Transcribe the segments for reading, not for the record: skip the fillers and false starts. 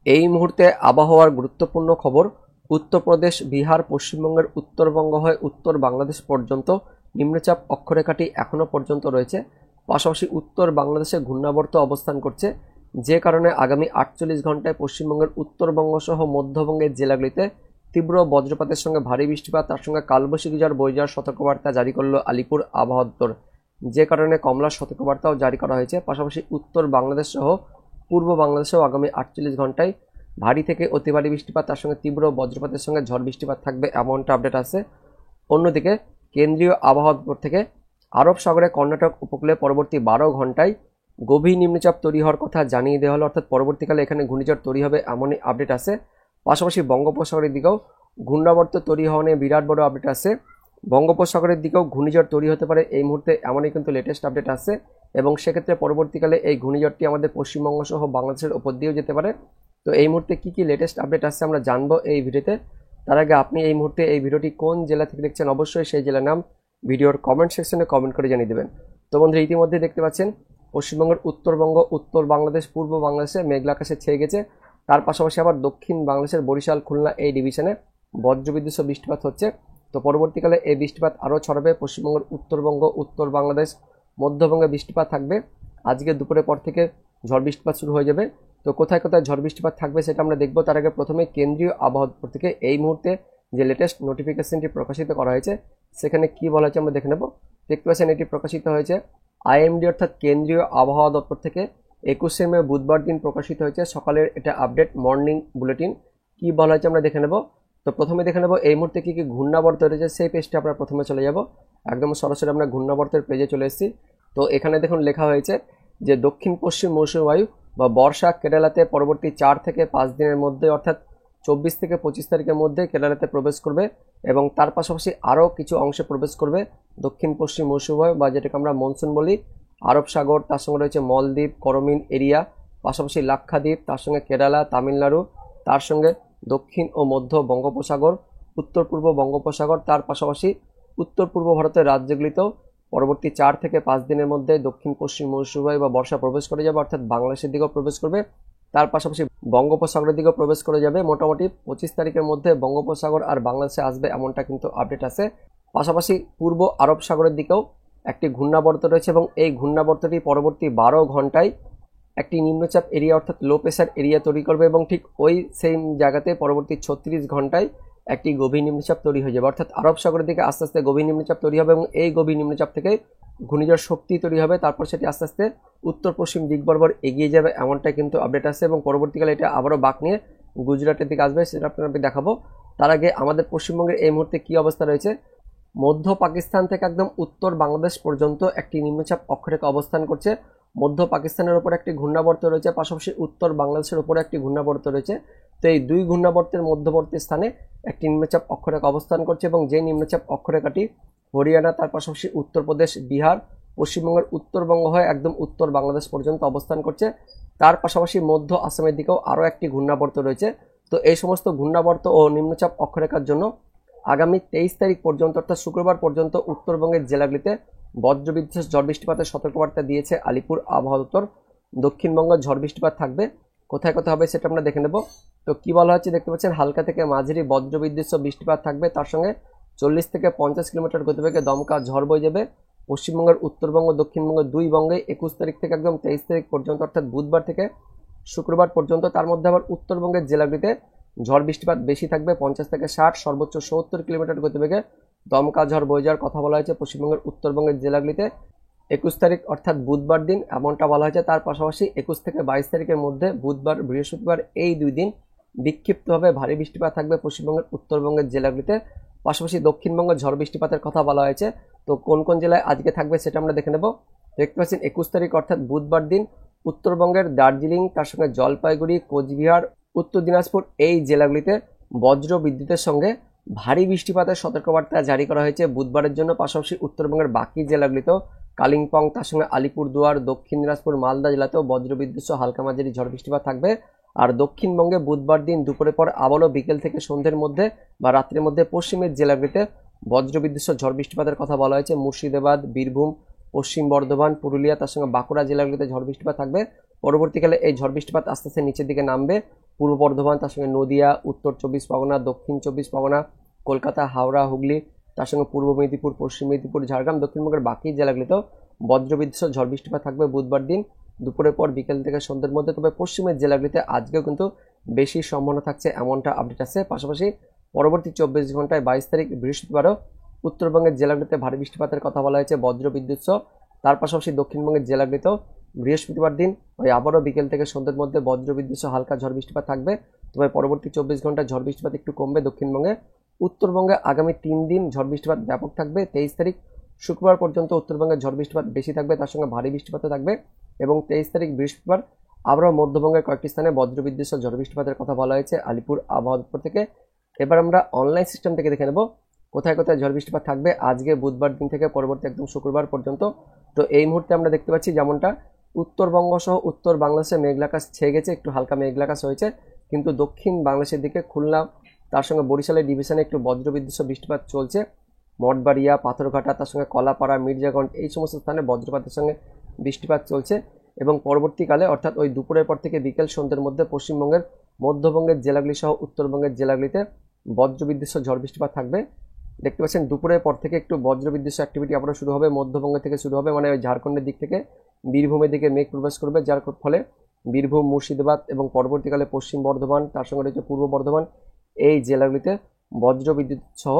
এই মুহূর্তে আবহাওয়ার গুরুত্বপূর্ণ খবর। উত্তরপ্রদেশ, বিহার, পশ্চিমবঙ্গের উত্তরবঙ্গ হয়ে উত্তর বাংলাদেশ পর্যন্ত নিম্নচাপ অক্ষরেখাটি এখনও পর্যন্ত রয়েছে। পাশাপাশি উত্তর বাংলাদেশে ঘূর্ণাবর্ত অবস্থান করছে, যে কারণে আগামী 48 ঘন্টায় পশ্চিমবঙ্গের উত্তরবঙ্গ সহ মধ্যবঙ্গের জেলাগুলিতে তীব্র বজ্রপাতের সঙ্গে ভারী বৃষ্টিপাত, তার সঙ্গে কালবৈশাখী ঝড় বয়ে যাওয়ার সতর্কবার্তা জারি করল আলিপুর আবহাওয়া দপ্তর, যে কারণে কমলা সতর্কবার্তাও জারি করা হয়েছে। পাশাপাশি উত্তর বাংলাদেশ সহ পূর্ব বাংলাদেশেও আগামী 48 ঘন্টায় ভারী থেকে অতি ভারী বৃষ্টিপাত, তার সঙ্গে তীব্র বজ্রপাতের সঙ্গে ঝড় বৃষ্টিপাত থাকবে, এমনটা আপডেট আছে। অন্যদিকে কেন্দ্রীয় আবহাওয়া দপ্তর থেকে আরব সাগরে কর্ণাটক উপকূলে পরবর্তী 12 ঘন্টায় গভীর নিম্নচাপ তৈরি হওয়ার কথা জানিয়ে দেওয়া হলো, অর্থাৎ পরবর্তীকালে এখানে ঘূর্ণিঝড় তৈরি হবে এমনই আপডেট আছে। পাশাপাশি বঙ্গোপসাগরের দিকেও ঘূর্ণাবর্ত তৈরি হওয়া নিয়ে বিরাট বড় আপডেট আছে। বঙ্গোপসাগরের দিকেও ঘূর্ণিঝড় তৈরি হতে পারে এই মুহূর্তে, এমনই কিন্তু লেটেস্ট আপডেট আছে। এবং সেক্ষেত্রে পরবর্তীকালে এই ঘূর্ণিঝড়টি আমাদের পশ্চিমবঙ্গ সহ বাংলাদেশের ওপর দিয়েও যেতে পারে। তো এই মুহূর্তে কী কী লেটেস্ট আপডেট আসছে আমরা জানবো এই ভিডিওতে। তার আগে আপনি এই মুহূর্তে এই ভিডিওটি কোন জেলা থেকে দেখছেন, অবশ্যই সেই জেলার নাম ভিডিওর কমেন্ট সেকশনে কমেন্ট করে জানিয়ে দেবেন। তো বন্ধুরা, ইতিমধ্যে দেখতে পাচ্ছেন পশ্চিমবঙ্গের উত্তরবঙ্গ, উত্তর বাংলাদেশ, পূর্ব বাংলাদেশে মেঘলা আকাশে ছেয়ে গেছে। তার পাশাপাশি আবার দক্ষিণ বাংলাদেশের বরিশাল, খুলনা এই ডিভিশনে বজ্রবিদ্যুৎ সহ বৃষ্টিপাত হচ্ছে। তো পরবর্তীকালে এই বৃষ্টিপাত আরও ছড়াবে পশ্চিমবঙ্গের উত্তরবঙ্গ, উত্তর বাংলাদেশ, মধ্যবঙ্গে বৃষ্টিপাত থাকবে। আজকে দুপুরের পর থেকে ঝড় বৃষ্টিপাত শুরু হয়ে যাবে। তো কোথায় কোথায় ঝড় বৃষ্টিপাত থাকবে সেটা আমরা দেখব। তার আগে প্রথমে কেন্দ্রীয় আবহাওয়া দপ্তর থেকে এই মুহূর্তে যে লেটেস্ট নোটিফিকেশনটি প্রকাশিত করা হয়েছে সেখানে কি বলা হয়েছে আমরা দেখে নেব। দেখতে পাচ্ছেন এটি প্রকাশিত হয়েছে আইএমডি অর্থাৎ কেন্দ্রীয় আবহাওয়া দপ্তর থেকে 21শে মে বুধবার দিন প্রকাশিত হয়েছে সকালের এটা আপডেট মর্নিং বুলেটিন। কি বলা হয়েছে আমরা দেখে নেব। তো প্রথমে দেখে নেব এই মুহূর্তে কী কী ঘূর্ণাবর্ত রয়েছে, সেই পেজটা আমরা প্রথমে চলে যাব। একদম সরাসরি আমরা ঘূর্ণাবর্তের পেজে চলে এসেছি। তো এখানে দেখুন লেখা হয়েছে যে দক্ষিণ পশ্চিম মৌসুমী বায়ু বা বর্ষা কেরালাতে পরবর্তী 4 থেকে 5 দিনের মধ্যে অর্থাৎ 24 থেকে 25 তারিখের মধ্যে কেরালাতে প্রবেশ করবে এবং তার পাশাপাশি আরও কিছু অংশে প্রবেশ করবে দক্ষিণ পশ্চিম মৌসুমী বায়ু বা যেটাকে আমরা মনসুন বলি। আরব সাগর, তার সঙ্গে রয়েছে মলদ্বীপ, করমিন এরিয়া, পাশাপাশি লাক্ষাদ্বীপ, তার সঙ্গে কেরালা, তামিলনাড়ু, তার সঙ্গে দক্ষিণ ও মধ্য বঙ্গোপসাগর, উত্তর পূর্ব বঙ্গোপসাগর, তার পাশাপাশি উত্তর পূর্ব ভারতের রাজ্যগুলিতেও পরবর্তী 4 থেকে 5 দিনের মধ্যে দক্ষিণ পশ্চিম মৌসুমী বায়ু বা বর্ষা প্রবেশ করে যাবে, অর্থাৎ বাংলাদেশের দিকেও প্রবেশ করবে। তার পাশাপাশি বঙ্গোপসাগরের দিকেও প্রবেশ করে যাবে। মোটামুটি 25 তারিখের মধ্যে বঙ্গোপসাগর আর বাংলাদেশে আসবে এমনটা কিন্তু আপডেট আছে। পাশাপাশি পূর্ব আরব সাগরের দিকেও একটি ঘূর্ণাবর্ত রয়েছে এবং এই ঘূর্ণাবর্তটি পরবর্তী 12 ঘন্টায় একটি নিম্নচাপ এরিয়া অর্থাৎ লো প্রেশার এরিয়া তৈরি করবে এবং ঠিক ওই সেম জায়গাতে পরবর্তী 36 ঘন্টায় একটি গভীর নিম্নচাপ তৈরি হয়ে যাবে, অর্থাৎ আরব সাগরের দিকে আস্তে আস্তে গভীর নিম্নচাপ তৈরি হবে এবং এই গভীর নিম্নচাপ থেকে ঘূর্ণিঝড় শক্তি তৈরি হবে। তারপর সেটি আস্তে আস্তে উত্তর পশ্চিম দিক বরাবর এগিয়ে যাবে এমনটাই কিন্তু আপডেট আছে এবং পরবর্তীকালে এটা আবারও বাঁক নিয়ে গুজরাটের দিকে আসবে, সেটা আপনাদের দেখাবো। তার আগে আমাদের পশ্চিমবঙ্গের এই মুহূর্তে কী অবস্থা রয়েছে। মধ্য পাকিস্তান থেকে একদম উত্তর বাংলাদেশ পর্যন্ত একটি নিম্নচাপ অক্ষরেখা অবস্থান করছে। মধ্য পাকিস্তানের ওপর একটি ঘূর্ণাবর্ত রয়েছে, পাশাপাশি উত্তর বাংলাদেশের ওপরে একটি ঘূর্ণাবর্ত রয়েছে। তো এই দুই ঘূর্ণাবর্তের মধ্যবর্তী স্থানে একটি নিম্নচাপ অক্ষরেখা অবস্থান করছে এবং যে নিম্নচাপ অক্ষরেখাটি হরিয়ানা, তার পাশাপাশি উত্তরপ্রদেশ, বিহার, পশ্চিমবঙ্গের উত্তরবঙ্গ হয়ে একদম উত্তর বাংলাদেশ পর্যন্ত অবস্থান করছে। তার পাশাপাশি মধ্য আসামের দিকেও আরও একটি ঘূর্ণাবর্ত রয়েছে। তো এই সমস্ত ঘূর্ণাবর্ত ও নিম্নচাপ অক্ষরেখার জন্য আগামী 23 তারিখ পর্যন্ত অর্থাৎ শুক্রবার পর্যন্ত উত্তরবঙ্গের জেলাগুলিতে বজ্রবিদ্যুৎ ঝড় বৃষ্টিপাতের সতর্কবার্তা দিয়েছে আলিপুর আবহাওয়া দপ্তর। দক্ষিণবঙ্গে ঝড় বৃষ্টিপাত থাকবে, কোথায় কোথায় হবে সেটা আমরা দেখে নেব। তো কি বলা হচ্ছে দেখতে পাচ্ছেন, হালকা থেকে মাঝারি বজ্রবিদ্যুৎ সহ বৃষ্টিপাত থাকবে, তার সঙ্গে 40 থেকে 50 কিলোমিটার গতিবেগে দমকা ঝড় বয়ে যাবে পশ্চিমবঙ্গের উত্তরবঙ্গ, দক্ষিণবঙ্গের দুই বঙ্গে 21 তারিখ থেকে একদম 23 তারিখ পর্যন্ত অর্থাৎ বুধবার থেকে শুক্রবার পর্যন্ত। তার মধ্যে আবার উত্তরবঙ্গের জেলাগুলিতে ঝড় বৃষ্টিপাত বেশি থাকবে, 50 থেকে 60, সর্বোচ্চ 70 কিলোমিটার গতিবেগে দমকা ঝড় বয়ে যাওয়ার কথা বলা হয়েছে পশ্চিমবঙ্গের উত্তরবঙ্গের জেলাগুলিতে 21 তারিখ অর্থাৎ বুধবার দিন, এমনটা বলা হয়েছে। তার পাশাপাশি 21 থেকে 22 তারিখের মধ্যে বুধবার, বৃহস্পতিবার এই 2 দিন বিক্ষিপ্তভাবে ভারী বৃষ্টিপাত থাকবে পশ্চিমবঙ্গের উত্তরবঙ্গের জেলাগুলিতে। পাশাপাশি দক্ষিণবঙ্গের ঝড় বৃষ্টিপাতের কথা বলা হয়েছে। তো কোন কোন জেলায় আজকে থাকবে সেটা আমরা দেখে নেব। দেখতে পাচ্ছেন 21 তারিখ অর্থাৎ বুধবার দিন উত্তরবঙ্গের দার্জিলিং, তার সঙ্গে জলপাইগুড়ি, কোচবিহার, উত্তর দিনাজপুর এই জেলাগুলিতে বজ্র বিদ্যুতের সঙ্গে ভারী বৃষ্টিপাতের সতর্কবার্তা জারি করা হয়েছে বুধবারের জন্য। পাশাপাশি উত্তরবঙ্গের বাকি জেলাগুলিতেও কালিম্পং, তার সঙ্গে আলিপুরদুয়ার, দক্ষিণ দিনাজপুর, মালদা জেলাতেও বজ্রবিদ্যুৎ সহ হালকা মাঝারি ঝড় বৃষ্টিপাত থাকবে। আর দক্ষিণবঙ্গে বুধবার দিন দুপুরের পর আবারও বিকেল থেকে সন্ধ্যের মধ্যে বা রাত্রের মধ্যে পশ্চিমের জেলাগুলিতে বজ্রবিদ্যুৎ সহ ঝড় বৃষ্টিপাতের কথা বলা হয়েছে। মুর্শিদাবাদ, বীরভূম, পশ্চিম বর্ধমান, পুরুলিয়া, তার সঙ্গে বাঁকুড়া জেলাগুলিতে ঝড় বৃষ্টিপাত থাকবে। পরবর্তীকালে এই ঝড় বৃষ্টিপাত আস্তে আস্তে নিচের দিকে নামবে। পূর্ব বর্ধমান, তার সঙ্গে নদিয়া, উত্তর 24 পরগনা, দক্ষিণ 24 পরগনা, কলকাতা, হাওড়া, হুগলি, তার সঙ্গে পূর্ব মেদিনীপুর, পশ্চিম মেদিনীপুর, ঝাড়গ্রাম, দক্ষিণবঙ্গের বাকি জেলাগুলিতেও বজ্রবিদ্যুৎ সহ ঝড় বৃষ্টিপাত থাকবে বুধবার দিন দুপুরের পর বিকেল থেকে সন্ধ্যের মধ্যে। তবে পশ্চিমের জেলাগুলিতে আজকেও কিন্তু বেশি সম্ভাবনা থাকছে এমনটা আপডেট আছে। পাশাপাশি পরবর্তী 24 ঘন্টায় 22 তারিখ বৃহস্পতিবারও উত্তরবঙ্গের জেলাগুলিতে ভারী বৃষ্টিপাতের কথা বলা হয়েছে বজ্রবিদ্যুৎ সহ। তার পাশাপাশি দক্ষিণবঙ্গের জেলাগুলিতেও বৃহস্পতিবার দিন ওই আবারও বিকেল থেকে সন্ধ্যের মধ্যে বজ্রবিদ্যুৎ সহ হালকা ঝড় বৃষ্টিপাত থাকবে। তবে পরবর্তী 24 ঘন্টায় ঝড় বৃষ্টিপাত একটু কমবে দক্ষিণবঙ্গে। উত্তরবঙ্গে আগামী 3 দিন ঝড় বৃষ্টিপাত ব্যাপক থাকবে। 23 তারিখ শুক্রবার পর্যন্ত উত্তরবঙ্গে ঝড় বৃষ্টিপাত বেশি থাকবে, তার সঙ্গে ভারী বৃষ্টিপাতও থাকবে। এবং 23 তারিখ বৃহস্পতিবার আবারও মধ্যবঙ্গের কয়েকটি স্থানে বজ্রবিদ্যুৎ সহ ঝড় বৃষ্টিপাতের কথা বলা হয়েছে আলিপুর আবহাওয়া দপ্তর থেকে। এবার আমরা অনলাইন সিস্টেম থেকে দেখে নেব কোথায় কোথায় ঝড় বৃষ্টিপাত থাকবে আজকে বুধবার দিন থেকে পরবর্তী একদম শুক্রবার পর্যন্ত। তো এই মুহূর্তে আমরা দেখতে পাচ্ছি যেমনটা উত্তরবঙ্গ সহ উত্তর বাংলাদেশে মেঘলাকাশ ছেয়ে গেছে, একটু হালকা মেঘলাকাশ হয়েছে, কিন্তু দক্ষিণ বাংলাদেশের দিকে খুলনা, তার সঙ্গে বরিশালের ডিভিশনে একটু বজ্রবিদ্যুৎ সহ বৃষ্টিপাত চলছে। মঠবাড়িয়া, পাথরঘাটা, তার সঙ্গে কলাপাড়া, মির্জাগঞ্জ, এই সমস্ত স্থানে বজ্রপাতের সঙ্গে বৃষ্টিপাত চলছে। এবং পরবর্তীকালে অর্থাৎ ওই দুপুরের পর থেকে বিকেল সন্ধ্যের মধ্যে পশ্চিমবঙ্গের মধ্যবঙ্গের জেলাগুলি সহ উত্তরবঙ্গের জেলাগুলিতে বজ্রবিদ্যুৎ সহ ঝড় বৃষ্টিপাত থাকবে। দেখতে পাচ্ছেন দুপুরের পর থেকে একটু বজ্রবিদ্যুৎ অ্যাক্টিভিটি আবারও শুরু হবে, মধ্যবঙ্গ থেকে শুরু হবে, মানে ঝাড়খণ্ডের দিক থেকে বীরভূমের দিকে মেঘ প্রবেশ করবে, যার ফলে বীরভূম, মুর্শিদাবাদ এবং পরবর্তীকালে পশ্চিম বর্ধমান, তার সঙ্গে রয়েছে পূর্ব বর্ধমান, এই জেলাগুলিতে বজ্রবিদ্যুৎ সহ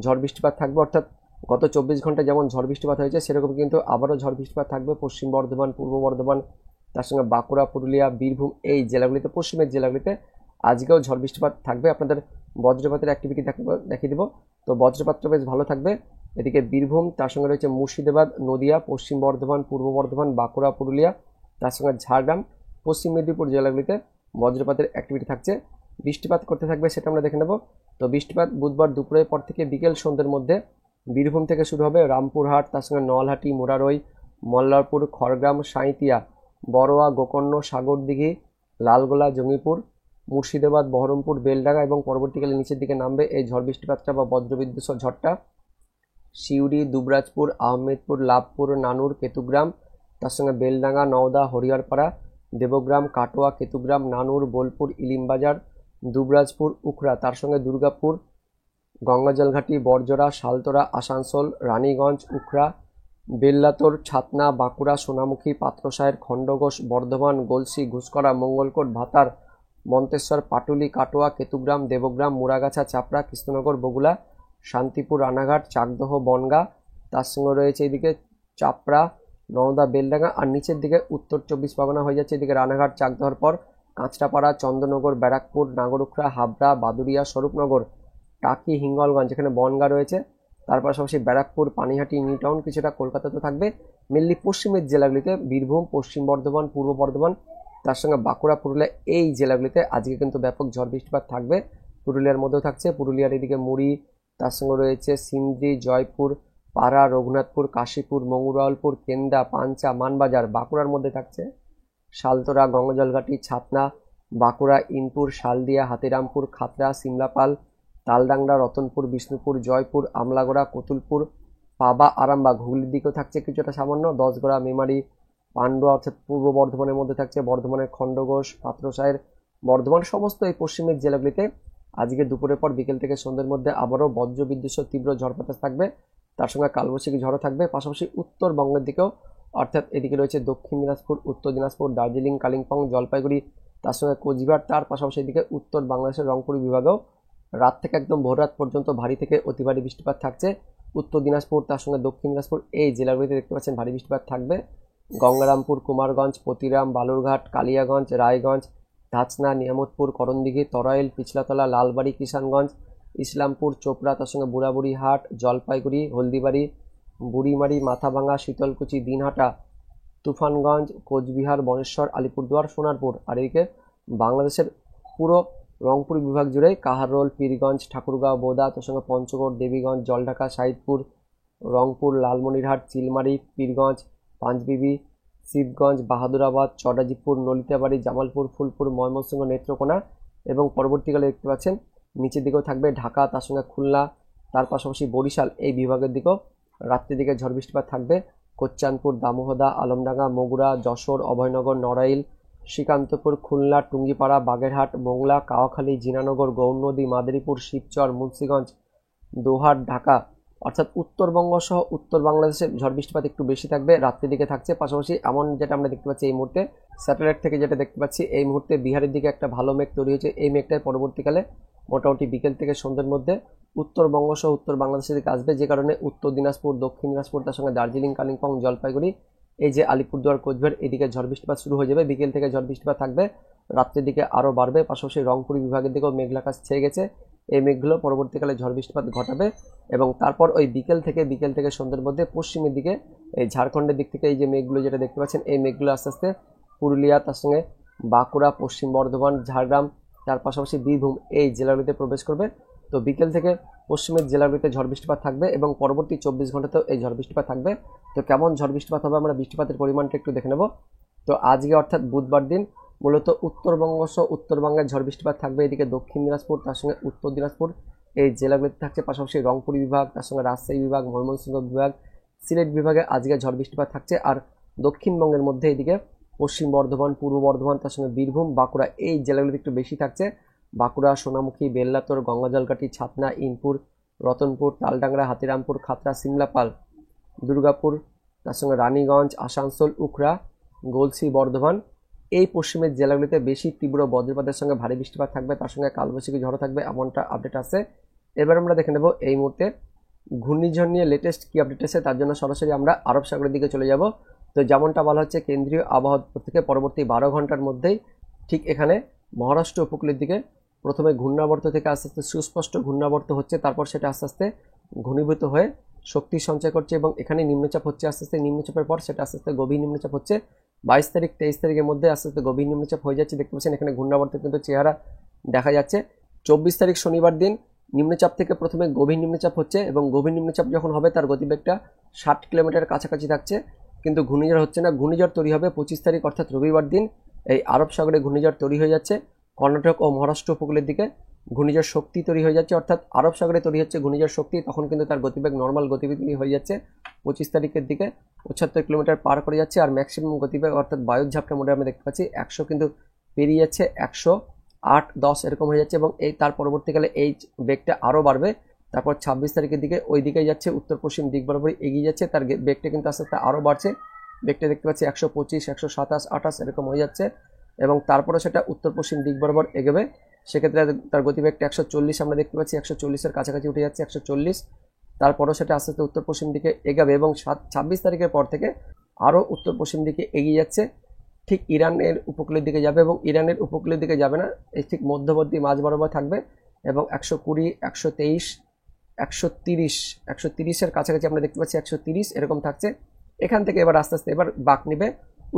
ঝড় বৃষ্টিপাত থাকবে। অর্থাৎ গত 24 ঘন্টায় যেমন ঝড় বৃষ্টিপাত হয়েছে সেরকম কিন্তু আবারও ঝড় বৃষ্টিপাত থাকবে পশ্চিম বর্ধমান, পূর্ব বর্ধমান, তার সঙ্গে বাঁকুড়া, পুরুলিয়া, বীরভূম, এই জেলাগুলিতে, পশ্চিমের জেলাগুলিতে আজকেও ঝড় বৃষ্টিপাত থাকবে। আপনাদের বজ্রপাতের অ্যাক্টিভিটি দেখিয়ে দিব। তো বজ্রপাতটা বেশ ভালো থাকবে। এদিকে বীরভূম, তার সঙ্গে রয়েছে মুর্শিদাবাদ, নদিয়া, পশ্চিম বর্ধমান, পূর্ব বর্ধমান, বাঁকুড়া, পুরুলিয়া, তার সঙ্গে ঝাড়গ্রাম, পশ্চিম মেদিনীপুর জেলাগুলিতে বজ্রপাতের অ্যাক্টিভিটি থাকছে। বৃষ্টিপাত করতে থাকবে সেটা আমরা দেখে নেব। তো বৃষ্টিপাত বুধবার দুপুরের পর থেকে বিকেল সন্ধ্যের মধ্যে বীরভূম থেকে শুরু হবে, রামপুরহাট, তার সঙ্গে নলহাটি, মুরারই, মল্লারপুর, খড়গ্রাম, সাঁইতিয়া, বড়োয়া, গোকর্ণ, সাগরদিঘি, লালগোলা, জঙ্গিপুর, মুর্শিদাবাদ, বহরমপুর, বেলডাঙ্গা এবং পরবর্তীকালে নিচের দিকে নামবে এই ঝড় বৃষ্টিপাতটা বা বজ্রবিদ্যুৎ সহ ঝড়টা সিউড়ি, দুবরাজপুর, আহমেদপুর, লাভপুর, নানুর, কেতুগ্রাম, তার সঙ্গে বেলডাঙ্গা, নওদা, হরিহরপাড়া, দেবগ্রাম, কাটোয়া, কেতুগ্রাম, নানুর, বোলপুর, ইলিমবাজার, দুবরাজপুর, উখড়া, তার সঙ্গে দুর্গাপুর, গঙ্গাজলঘাটি, বরজরা, শালতোরা, আসানসোল, রানীগঞ্জ, উখড়া, বেল্লাতোর, ছাতনা, বাঁকুড়া, সোনামুখী, পাত্রসাহের, খণ্ডঘোষ, বর্ধমান, গলসি, ঘুষকরা, মঙ্গলকোট, ভাতার, মন্তেশ্বর, পাটুলি, কাটোয়া, কেতুগ্রাম, দেবগ্রাম, মুরাগাছা, চাপড়া, কৃষ্ণনগর, বগুলা, শান্তিপুর, রানাঘাট, চাকদহ, বনগাঁ, তার সঙ্গে রয়েছে এদিকে চাপড়া, নওদা, বেলডাঙ্গা, আর নিচের দিকে উত্তর 24 পরগনা হয়ে যাচ্ছে। এদিকে রানাঘাট, চাকদহর পর কাঁচরাপাড়া, চন্দ্রনগর, ব্যারাকপুর, নাগরুখড়া, হাবড়া, বাদুড়িয়া, স্বরূপনগর, টাকি, হিঙ্গলগঞ্জ, এখানে বনগাঁ রয়েছে। তার পাশাপাশি ব্যারাকপুর, পানিহাটি, নিউ টাউন, কিছুটা কলকাতাতে থাকবে। মেনলি পশ্চিমের জেলাগুলিতে বীরভূম, পশ্চিম বর্ধমান, পূর্ব বর্ধমান, তার সঙ্গে বাঁকুড়া, পুরুলিয়া, এই জেলাগুলিতে আজকে কিন্তু ব্যাপক ঝড় বৃষ্টিপাত থাকবে। পুরুলিয়ার মধ্যেও থাকছে, পুরুলিয়ার এদিকে মুড়ি, তার সঙ্গে রয়েছে সিন্দ্রি, জয়পুর, পাড়া, রঘুনাথপুর, কাশীপুর, মঙ্গুরালপুর, কেন্দা, পাঞ্চা, মানবাজার। বাঁকুড়ার মধ্যে থাকছে শালতোরা, গঙ্গাজলঘাটি, ছাতনা, বাঁকুড়া, ইনপুর, শালদিয়া, হাতিরামপুর, খাতড়া, সিমলাপাল, তালডাংরা, রতনপুর, বিষ্ণুপুর, জয়পুর, আমলাগড়া, কতুলপুর, পাবা, আরামবাগ, হুগলির দিকেও থাকছে কিছুটা সামান্য, দশগড়া, মেমারি, পান্ডুয়া, অর্থাৎ পূর্ব বর্ধমানের মধ্যে থাকছে, বর্ধমানের খণ্ডঘোষ, পাত্রসাহের, বর্ধমান, সমস্ত এই পশ্চিমের জেলাগুলিতে আজকে দুপুরের পর বিকেল থেকে সন্ধ্যের মধ্যে আবারও বজ্রবিদ্যুৎ সহ তীব্র ঝড় বাতাস থাকবে, তার সঙ্গে কালবৈশাখী ঝড়ও থাকবে। পাশাপাশি উত্তরবঙ্গের দিকেও, অর্থাৎ এদিকে রয়েছে দক্ষিণ দিনাজপুর, উত্তর দিনাজপুর, দার্জিলিং, কালিম্পং, জলপাইগুড়ি, তার সঙ্গে কোচবিহার, তার পাশাপাশি এদিকে উত্তর বাংলাদেশের রংপুর বিভাগেও রাত থেকে একদম ভোর রাত পর্যন্ত ভারী থেকে অতি ভারী বৃষ্টিপাত থাকছে। উত্তর দিনাজপুর, তার সঙ্গে দক্ষিণ দিনাজপুর, এই জেলাগুলিতে দেখতে পাচ্ছেন ভারী বৃষ্টিপাত থাকবে। গঙ্গারামপুর, কুমারগঞ্জ, পতিরাম, বালুরঘাট, কালিয়াগঞ্জ, রায়গঞ্জ, ধাচনা, নিয়ামতপুর, করণদিঘি, তরাইল, পিছলাতলা, লালবাড়ি, কিষানগঞ্জ, ইসলামপুর, চোপড়া, তার সঙ্গে বুড়াবুড়িহাট, জলপাইগুড়ি, হলদিবাড়ি, বুড়িমারি, মাথাভাঙা, শীতলকুচি, দিনহাটা, তুফানগঞ্জ, কোচবিহার, বনেশ্বর, আলিপুরদুয়ার, সোনারপুর। আর এদিকে বাংলাদেশের পুরো রংপুর বিভাগ জুড়ে কাহারোল, পীরগঞ্জ, ঠাকুরগাঁও, বোদা, তার সঙ্গে পঞ্চগড়, দেবীগঞ্জ, জলঢাকা, সাইদপুর, রংপুর, লালমনিরহাট, চিলমারি, পীরগঞ্জ, পাঁচবিবি, শিবগঞ্জ, বাহাদুরাবাদ, চটাজিপুর, নলিতাবাড়ি, জামালপুর, ফুলপুর, ময়মনসিংহ, নেত্রকোনা এবং পরবর্তীকালে দেখতে পাচ্ছেন নিচের দিকেও থাকবে ঢাকা, তার সঙ্গে খুলনা, তার পাশাপাশি বরিশাল, এই বিভাগের দিকেও রাত্রির দিকে ঝড় বৃষ্টিপাত থাকবে। কোচ্চানপুর, দামোহদা, আলমডাঙ্গা, মগুরা, যশোর, অভয়নগর, নড়াইল, শ্রীকান্তপুর, খুলনা, টুঙ্গিপাড়া, বাগেরহাট, মোংলা, কাওয়াখালী, জিনানগর, গৌরনদী, মাদারীপুর, শিবচর, মুন্সিগঞ্জ, দোহার, ঢাকা অর্থাৎ উত্তরবঙ্গ সহ উত্তর বাংলাদেশে ঝড় বৃষ্টিপাত একটু বেশি থাকবে, রাত্রির দিকে থাকছে। পাশাপাশি এমন যেটা আমরা দেখতে পাচ্ছি এই মুহূর্তে স্যাটেলাইট থেকে যেটা দেখতে পাচ্ছি, এই মুহূর্তে বিহারের দিকে একটা ভালো মেঘ তৈরি হয়েছে। এই মেঘটাই পরবর্তীকালে মোটামুটি বিকেল থেকে সন্ধ্যের মধ্যে উত্তরবঙ্গ সহ উত্তর বাংলাদেশের দিকে আসবে, যে কারণে উত্তর দিনাজপুর, দক্ষিণ দিনাজপুর, তার সঙ্গে দার্জিলিং, কালিম্পং, জলপাইগুড়ি, এই যে আলিপুরদুয়ার, কোচবিহার, এদিকে ঝড় বৃষ্টিপাত শুরু হয়ে যাবে। বিকেল থেকে ঝড় বৃষ্টিপাত থাকবে, রাত্রের দিকে আরও বাড়বে। পাশাপাশি রংপুর বিভাগের দিকেও মেঘলা আকাশ ছেয়ে গেছে। এই মেঘগুলো পরবর্তীকালে ঝড় বৃষ্টিপাত ঘটাবে এবং তারপর ওই বিকেল থেকে সন্ধ্যের মধ্যে পশ্চিমের দিকে এই ঝাড়খণ্ডের দিক থেকে এই যে মেঘগুলো যেটা দেখতে পাচ্ছেন, এই মেঘগুলো আস্তে আস্তে পুরুলিয়া, তার সঙ্গে বাঁকুড়া, পশ্চিম বর্ধমান, ঝাড়গ্রাম, তার পাশাপাশি বীরভূম এই জেলাগুলিতে প্রবেশ করবে। তো বিকেল থেকে পশ্চিমের জেলাগুলিতে ঝড় বৃষ্টিপাত থাকবে এবং পরবর্তী 24 ঘন্টাতেও এই ঝড় বৃষ্টিপাত থাকবে। তো কেমন ঝড় বৃষ্টিপাত হবে আমরা বৃষ্টিপাতের পরিমাণটা একটু দেখে নেব। তো আজকে অর্থাৎ বুধবার দিন মূলত উত্তরবঙ্গ সহ উত্তরবঙ্গের ঝড় বৃষ্টিপাত থাকবে। এদিকে দক্ষিণ দিনাজপুর, তার সঙ্গে উত্তর দিনাজপুর এই জেলাগুলিতে থাকছে। পাশাপাশি রংপুর বিভাগ, তার সঙ্গে রাজশাহী বিভাগ, ময়মনসিংহ বিভাগ, সিলেট বিভাগে আজকে ঝড় বৃষ্টিপাত থাকছে। আর দক্ষিণবঙ্গের মধ্যে এদিকে পশ্চিম বর্ধমান, পূর্ব বর্ধমান, তার সঙ্গে বীরভূম, বাঁকুড়া এই জেলাগুলিতে একটু বেশি থাকছে। বাঁকুড়া, সোনামুখী, বেল্লাতর, গঙ্গাজলকাঠি, ছাতনা, ইনপুর, রতনপুর, তালডাংরা, হাতিরামপুর, খাতড়া, সিমলাপাল, দুর্গাপুর, তার সঙ্গে রানীগঞ্জ, আসানসোল, উখড়া, গলসি, বর্ধমান এই পশ্চিমের জেলাগুলিতে বেশি তীব্র বজ্রপাতের সঙ্গে ভারী বৃষ্টিপাত থাকবে, তার সঙ্গে কালবৈশাখী ঝড়ও থাকবে, এমনটা আপডেট আছে। এবার আমরা দেখে নেব এই মুহূর্তে ঘূর্ণিঝড় নিয়ে লেটেস্ট কি আপডেট আছে। তার জন্য সরাসরি আমরা আরব সাগরের দিকে চলে যাব। তো যেমনটা বলা হচ্ছে কেন্দ্রীয় আবহাওয়া দপ্তর থেকে পরবর্তী 12 ঘন্টার মধ্যেই ঠিক এখানে মহারাষ্ট্র উপকূলের দিকে প্রথমে ঘূর্ণাবর্ত থেকে আস্তে আস্তে সুস্পষ্ট ঘূর্ণাবর্ত হচ্ছে, তারপর সেটা আস্তে আস্তে ঘনীভূত হয়ে শক্তি সঞ্চয় করছে এবং এখানে নিম্নচাপ হচ্ছে। আস্তে আস্তে নিম্নচাপের পর সেটা আস্তে আস্তে গভীর নিম্নচাপ হচ্ছে। 22 তারিখ 23 তারিখের মধ্যে আস্তে আস্তে গভীর নিম্নচাপ হয়ে যাচ্ছে। দেখতে পাচ্ছেন এখানে ঘূর্ণাবর্তের কিন্তু চেহারা দেখা যাচ্ছে। 24 তারিখ শনিবার দিন নিম্নচাপ থেকে প্রথমে গভীর নিম্নচাপ হচ্ছে এবং গভীর নিম্নচাপ যখন হবে তার গতিবেগটা 60 কিলোমিটার কাছাকাছি থাকছে, কিন্তু ঘূর্ণিঝড় হচ্ছে না। ঘূর্ণিঝড় তৈরি হবে 25 তারিখ অর্থাৎ রবিবার দিন। এই আরব সাগরে ঘূর্ণিঝড় তৈরি হয়ে যাচ্ছে। কর্ণাটক ও মহারাষ্ট্র উপকূলের দিকে ঘূর্ণিঝড় শক্তি তৈরি হয়ে যাচ্ছে, অর্থাৎ আরব সাগরে তৈরি হচ্ছে ঘূর্ণিঝড় শক্তি। তখন কিন্তু তার গতিবেগ নর্মাল গতিবেগ হয়ে যাচ্ছে। 25 তারিখের দিকে 75 কিলোমিটার পার করে যাচ্ছে। আর ম্যাক্সিমাম গতিবেগ অর্থাৎ বায়ুর ঝাপটার মধ্যে আমরা দেখতে পাচ্ছি 100 কিন্তু পেরিয়ে যাচ্ছে, 108, 10 এরকম হয়ে যাচ্ছে এবং এই তার পরবর্তীকালে এই বেগটা আরও বাড়বে। তারপর 26 তারিখের দিকে ওই দিকেই যাচ্ছে, উত্তর পশ্চিম দিক বরাবর এগিয়ে যাচ্ছে। তার বেগটা কিন্তু আস্তে আস্তে আরও বাড়ছে। বেগটা দেখতে পাচ্ছি 125, 127, 28 এরকম হয়ে যাচ্ছে এবং তারপরে সেটা উত্তর পশ্চিম দিক বরাবর এগোবে। সেক্ষেত্রে তার গতিবেগটা 140 আমরা দেখতে পাচ্ছি, 140-এর কাছাকাছি উঠে যাচ্ছে, 140। তারপরও সেটা আস্তে আস্তে উত্তর পশ্চিম দিকে এগাবে এবং 26 তারিখের পর থেকে আরও উত্তর পশ্চিম দিকে এগিয়ে যাচ্ছে, ঠিক ইরানের উপকূলের দিকে যাবে এবং ইরানের উপকূলের দিকে যাবে না, এই ঠিক মধ্যবর্তী মাঝ বরাবর থাকবে এবং 120, 123, 130, 130-এর কাছাকাছি আমরা দেখতে পাচ্ছি, 130 এরকম থাকছে। এখান থেকে এবার আস্তে আস্তে এবার বাঁক নিবে,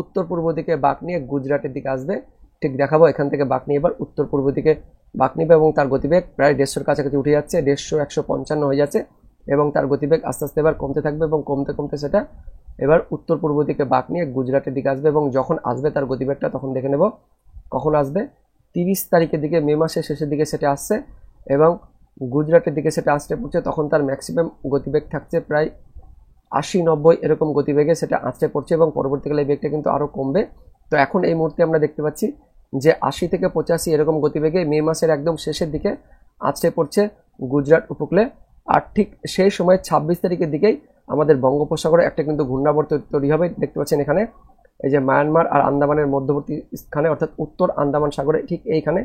উত্তর পূর্ব দিকে বাঁক নিয়ে গুজরাটের দিকে আসবে। ঠিক দেখাবো, এখান থেকে বাঁক নিয়ে এবার উত্তর পূর্ব দিকে বাঁক নিবে এবং তার গতিবেগ প্রায় 150-এর কাছাকাছি উঠে যাচ্ছে, 150, 155 হয়ে যাচ্ছে এবং তার গতিবেগ আস্তে আস্তে এবার কমতে থাকবে এবং কমতে কমতে সেটা এবার উত্তর পূর্ব দিকে বাঁক নিয়ে গুজরাটের দিকে আসবে এবং যখন আসবে তার গতিবেগটা তখন দেখে নেব কখন আসবে। 30 তারিখের দিকে, মে মাসের শেষের দিকে সেটা আসছে এবং গুজরাটের দিকে সেটা আসতে পড়ছে। তখন তার ম্যাক্সিমাম গতিবেগ থাকছে প্রায় 80-90 এরকম গতিবেগে সেটা আঁচড়ে পড়ছে এবং পরবর্তীকালে এই বেগটা কিন্তু আরও কমবে। তো এখন এই মুহূর্তে আমরা দেখতে পাচ্ছি যে 80 থেকে 85 এরকম গতিবেগে মে মাসের একদম শেষের দিকে আঁচড়ে পড়ছে গুজরাট উপকূলে। আর ঠিক সেই সময় 26 তারিখের দিকেই আমাদের বঙ্গোপসাগরে একটা কিন্তু ঘূর্ণাবর্ত তৈরি হবে। দেখতে পাচ্ছেন এখানে এই যে মায়ানমার আর আন্দামানের মধ্যবর্তী স্থানে অর্থাৎ উত্তর আন্দামান সাগরে ঠিক এইখানে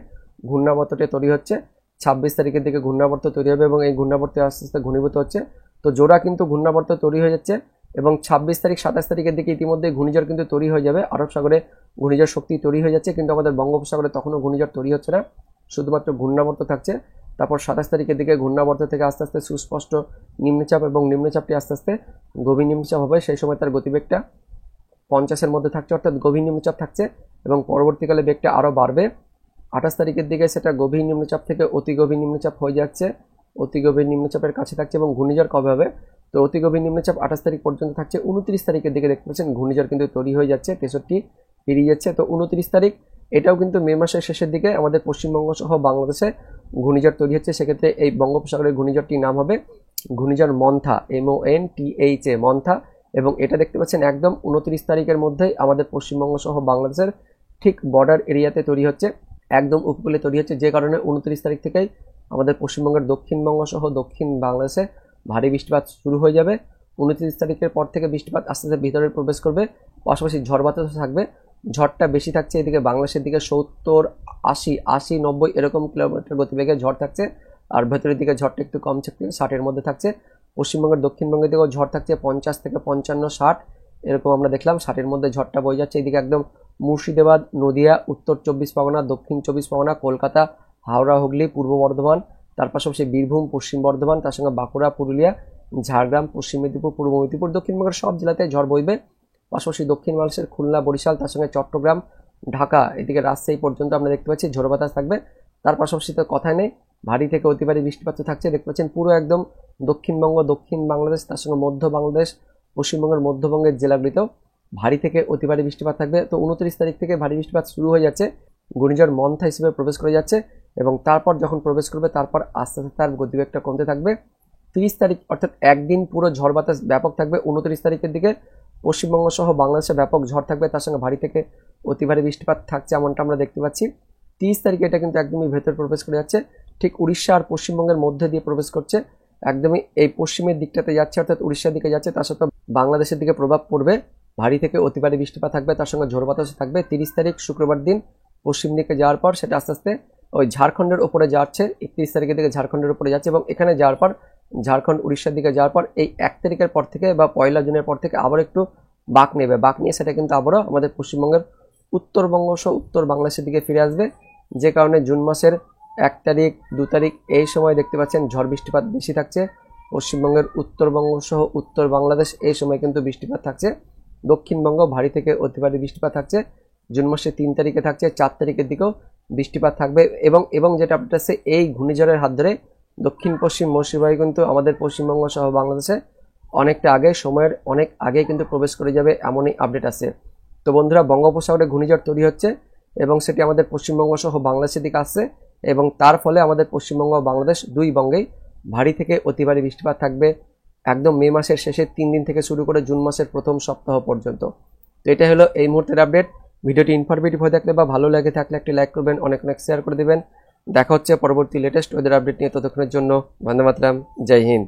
ঘূর্ণাবর্তটি তৈরি হচ্ছে। 26 তারিখের দিকে ঘূর্ণাবর্ত তৈরি হবে এবং এই ঘূর্ণাবর্তে আস্তে আস্তে ঘনীভূত হচ্ছে। তো জোড়া কিন্তু ঘূর্ণাবর্ত তৈরি হয়ে যাচ্ছে এবং 26 তারিখ 27 তারিখের দিকে ইতিমধ্যে ঘূর্ণিঝড় কিন্তু তৈরি হয়ে যাবে। আরব সাগরে ঘূর্ণিঝড় শক্তি তৈরি হয়ে যাচ্ছে, কিন্তু আমাদের বঙ্গোপসাগরে তখনও ঘূর্ণিঝড় তৈরি হচ্ছে না, শুধুমাত্র ঘূর্ণাবর্ত থাকছে। তারপর 27 তারিখের দিকে ঘূর্ণাবর্ত থেকে আস্তে আস্তে সুস্পষ্ট নিম্নচাপ এবং নিম্নচাপটি আস্তে আস্তে গভীর নিম্নচাপ হবে। সেই সময় তার গতিবেগটা 50-এর মধ্যে থাকছে, অর্থাৎ গভীর নিম্নচাপ থাকছে এবং পরবর্তীকালে বেগটা আরও বাড়বে। 28 তারিখের দিকে সেটা গভীর নিম্নচাপ থেকে অতি গভীর নিম্নচাপ হয়ে যাচ্ছে, অতি গভীর নিম্নচাপের কাছে থাকছে এবং ঘূর্ণিঝড় কবে হবে? তো অতি গভীর নিম্নচাপ 28 তারিখ পর্যন্ত থাকছে। 29 তারিখের দিকে দেখতে পাচ্ছেন ঘূর্ণিঝড় কিন্তু তৈরি হয়ে যাচ্ছে, 63 পেরিয়ে যাচ্ছে। তো 29 তারিখ এটাও কিন্তু মে মাসের শেষের দিকে আমাদের পশ্চিমবঙ্গ সহ বাংলাদেশে ঘূর্ণিঝড় তৈরি হচ্ছে। সেক্ষেত্রে এই বঙ্গোপসাগরের ঘূর্ণিঝড়টির নাম হবে ঘূর্ণিঝড় মন্থা, MONTHA, মন্থা। এবং এটা দেখতে পাচ্ছেন একদম 29 তারিখের মধ্যেই আমাদের পশ্চিমবঙ্গ সহ বাংলাদেশের ঠিক বর্ডার এরিয়াতে তৈরি হচ্ছে, একদম উপকূলে তৈরি হচ্ছে, যে কারণে 29 তারিখ থেকেই আমাদের পশ্চিমবঙ্গের দক্ষিণবঙ্গ সহ দক্ষিণ বাংলাদেশে ভারী বৃষ্টিপাত শুরু হয়ে যাবে। 29 তারিখের পর থেকে বৃষ্টিপাত আস্তে আস্তে ভিতরে প্রবেশ করবে, পাশাপাশি ঝড় বাতাসও থাকবে। ঝড়টা বেশি থাকছে এদিকে বাংলাদেশের দিকে 70, 80, 80, 90 এরকম কিলোমিটার গতিবেগে ঝড় থাকছে, আর ভেতরের দিকে ঝড়টা একটু কম থাকছে, 60-এর মধ্যে থাকছে। পশ্চিমবঙ্গের দক্ষিণবঙ্গের দিকেও ঝড় থাকছে 50 থেকে 55, 60 এরকম আমরা দেখলাম, 60-এর মধ্যে ঝড়টা বয়ে যাচ্ছে। এদিকে একদম মুর্শিদাবাদ, নদিয়া, উত্তর 24 পরগনা, দক্ষিণ 24 পরগনা, কলকাতা, হাওড়া, হুগলি, পূর্ব বর্ধমান, তার পাশাপাশি বীরভূম, পশ্চিম বর্ধমান, তার সঙ্গে বাঁকুড়া, পুরুলিয়া, ঝাড়গ্রাম, পশ্চিম মেদিনীপুর, পূর্ব মেদিনীপুর, দক্ষিণবঙ্গের সব জেলাতে ঝড় বইবে। পাশাপাশি দক্ষিণ বাংলাদেশের খুলনা, বরিশাল, তার সঙ্গে চট্টগ্রাম, ঢাকা, এদিকে রাজশাহী পর্যন্ত আমরা দেখতে পাচ্ছি ঝোড়ো বাতাস থাকবে। তার পাশাপাশি তো কথাই নেই, ভারী থেকে অতি ভারী বৃষ্টিপাত থাকছে। দেখতে পাচ্ছেন পুরো একদম দক্ষিণবঙ্গ, দক্ষিণ বাংলাদেশ, তার সঙ্গে মধ্য বাংলাদেশ, পশ্চিমবঙ্গের মধ্যবঙ্গের জেলাগুলিতেও ভারী থেকে অতি ভারী বৃষ্টিপাত থাকবে। তো 29 তারিখ থেকে ভারী বৃষ্টিপাত শুরু হয়ে যাচ্ছে, ঘূর্ণিঝড় মন্থা হিসেবে প্রবেশ করে যাচ্ছে, এবং তারপর যখন প্রবেশ করবে তারপর আস্তে আস্তে তার গতিবেগটা কমতে থাকবে। 30 তারিখ অর্থাৎ একদিন পুরো ঝড় বাতাস ব্যাপক থাকবে। 29 তারিখের দিকে পশ্চিমবঙ্গ সহ বাংলাদেশে ব্যাপক ঝড় থাকবে, তার সঙ্গে ভারী থেকে অতি ভারী বৃষ্টিপাত থাকছে, এমনটা আমরা দেখতে পাচ্ছি। 30 তারিখে এটা কিন্তু একদমই ভেতর প্রবেশ করে যাচ্ছে, ঠিক উড়িষ্যা আর পশ্চিমবঙ্গের মধ্যে দিয়ে প্রবেশ করছে, একদমই এই পশ্চিমের দিকটাতে যাচ্ছে, অর্থাৎ উড়িষ্যার দিকে যাচ্ছে। তার সাথে বাংলাদেশের দিকে প্রভাব পড়বে, ভারী থেকে অতি ভারী বৃষ্টিপাত থাকবে, তার সঙ্গে ঝড় বাতাস থাকবে। 30 তারিখ শুক্রবার দিন পশ্চিম দিকে যাওয়ার পর সেটা আস্তে আস্তে ওই ঝাড়খণ্ডের উপরে যাচ্ছে, 31 তারিখের দিকে ঝাড়খণ্ডের উপরে যাচ্ছে, এবং এখানে যাওয়ার পর ঝাড়খণ্ড উড়িষ্যার দিকে যাওয়ার পর এই 1 তারিখের পর থেকে বা 1 জুনের পর থেকে আবার একটু বাঁক নেবে, বাঁক নিয়ে সেটা কিন্তু আবারও আমাদের পশ্চিমবঙ্গের উত্তরবঙ্গ সহ উত্তর বাংলাদেশের দিকে ফিরে আসবে, যে কারণে জুন মাসের 1 তারিখ, 2 তারিখ এই সময় দেখতে পাচ্ছেন ঝড় বৃষ্টিপাত বেশি থাকছে। পশ্চিমবঙ্গের উত্তরবঙ্গ সহ উত্তর বাংলাদেশ এই সময় কিন্তু বৃষ্টিপাত থাকছে। দক্ষিণবঙ্গ ভারী থেকে অতি ভারী বৃষ্টিপাত থাকছে জুন মাসের 3 তারিখে থাকছে, 4 তারিখের দিকেও বৃষ্টিপাত থাকবে। এবং যেটা আপডেট আছে, এই ঘূর্ণিঝড়ের হাত ধরে দক্ষিণ পশ্চিম মৌসুমী কিন্তু আমাদের পশ্চিমবঙ্গ সহ বাংলাদেশে অনেকটা আগে, সময়ের অনেক আগে কিন্তু প্রবেশ করে যাবে, এমনই আপডেট আছে। তো বন্ধুরা, বঙ্গোপসাগরে ঘূর্ণিঝড় তৈরি হচ্ছে এবং সেটি আমাদের পশ্চিমবঙ্গ সহ বাংলাদেশের দিকে আসছে, এবং তার ফলে আমাদের পশ্চিমবঙ্গ ও বাংলাদেশ দুই বঙ্গেই ভারী থেকে অতি ভারী বৃষ্টিপাত থাকবে একদম মে মাসের শেষের 3 দিন থেকে শুরু করে জুন মাসের প্রথম সপ্তাহ পর্যন্ত। তো এটা হলো এই মুহূর্তের আপডেট। ভিডিওটি ইনফরমেটিভ হয়ে থাকলে বা ভালো লাগে থাকলে একটি লাইক করবেন, অনেক শেয়ার করে দেবেন। দেখা হচ্ছে পরবর্তী লেটেস্ট ওয়েদার আপডেট নিয়ে, ততক্ষণের জন্য বন্দে মাতরম, জয় হিন্দ।